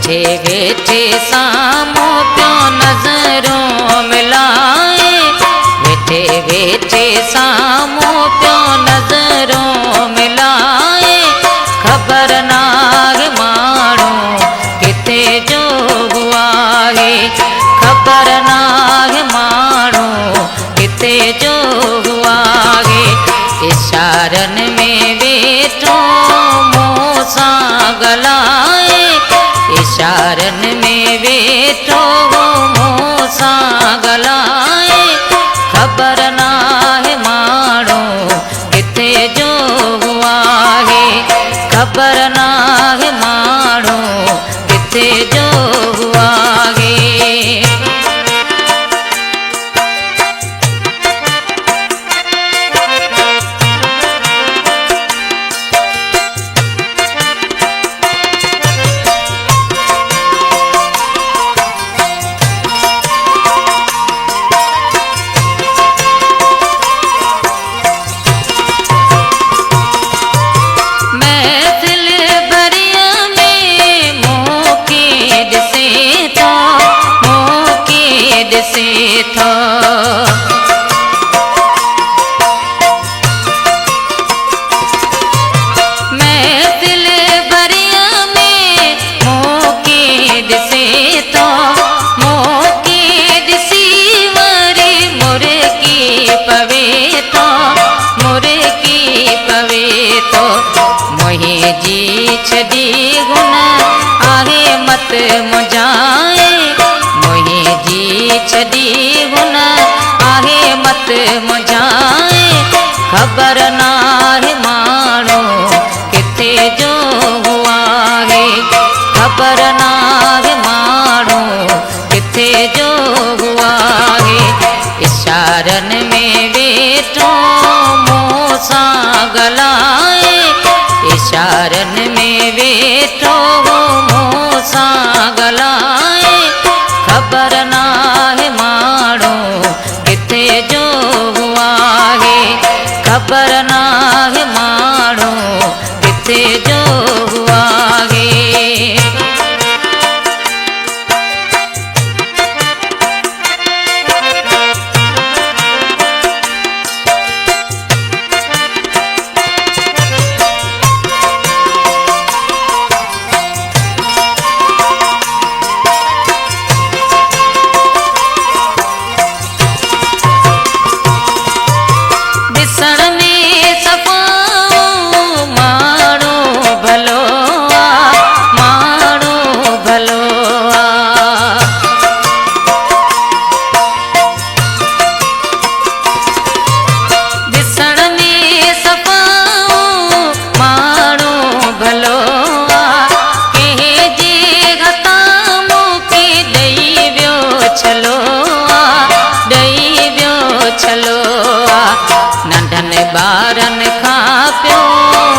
वेठे वेठे सामो प्यो नजरों मिलाए, वेठे वेठे सामो प्यो नजरों मिलाए। खबर नाग माण्हू किथे जो हुआ है, खबर नाग माण्हू किथे जो हुआ है। इशारन में वेठो मुँह सां गलाए, इशारन में वेठो मुँह सां गलाए। खबर नाहे माण्हू किथे जो हुआ है, खबर नाहे माण्हू किथे जो हुआ है। से था मैं दिल बरिया में मोकेद से तो मोकेद सी वरी मुर्गी पवे तो मुर्गी पवे तो मोहे जी छदी गुना आहे मत मुझाए, मोहे जी छदी गुना आहे मत मुझाए। खबर नाहे माण्हू किथे जो हुआ है, खबर नाहे माण्हू किथे जो हुआ है। इशारन में वेठो मुँह सां गलाए, इशारन में वेठो मुँह सां गलाए। खबर नाहे माण्हू किथे जो हुआ है, खबर नाहे माण्हू किथे जो हुआ है। नंढन ॿारन खां पियो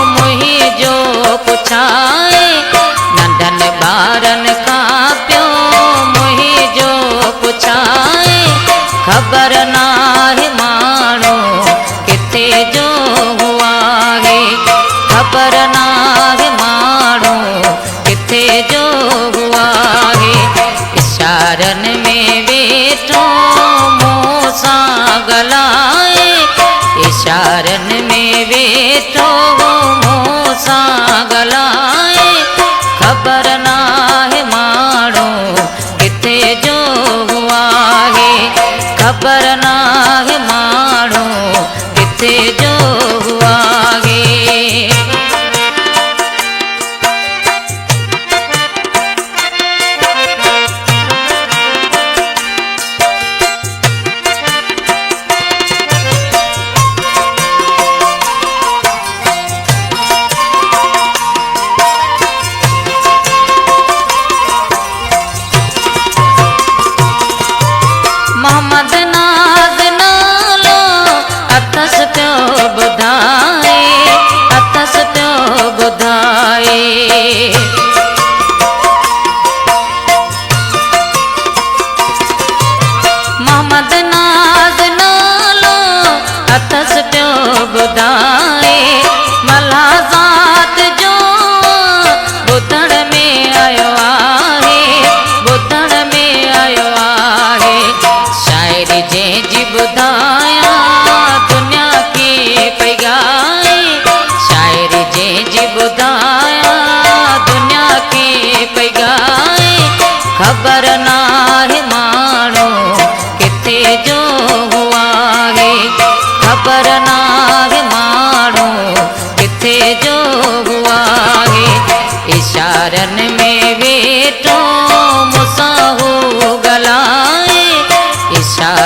मुंहिंजो पुछाए, नंढन ॿारन खां पियो मुंहिंजो पुछाए। खबर नाहे माण्हू किथे जो हुआ है, खबर नाहे माण्हू किथे जो हुआ है। इशारन में वेठो मुँह सां गलाए, इशारन में वेठो मुँह सां गलाए। खबर नाहे माण्हू किथे जो हुआ है, खबर नाहे माण्हू किथे जो हुआ है। मोहम्मद नाज़ नालो अथस पियो ॿुधाए, अथस पियो ॿुधाए। मोहम्मद नाज़ नालो अथस पियो ॿुधाए। मलाज़ात जो ॿुधण में आयो आहे,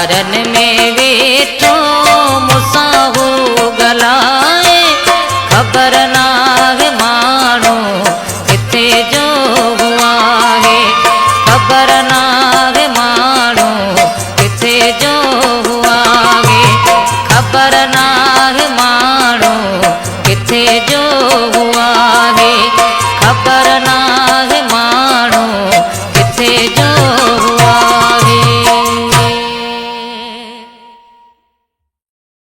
शरण में वेठो मुसाहू गलाए, खबर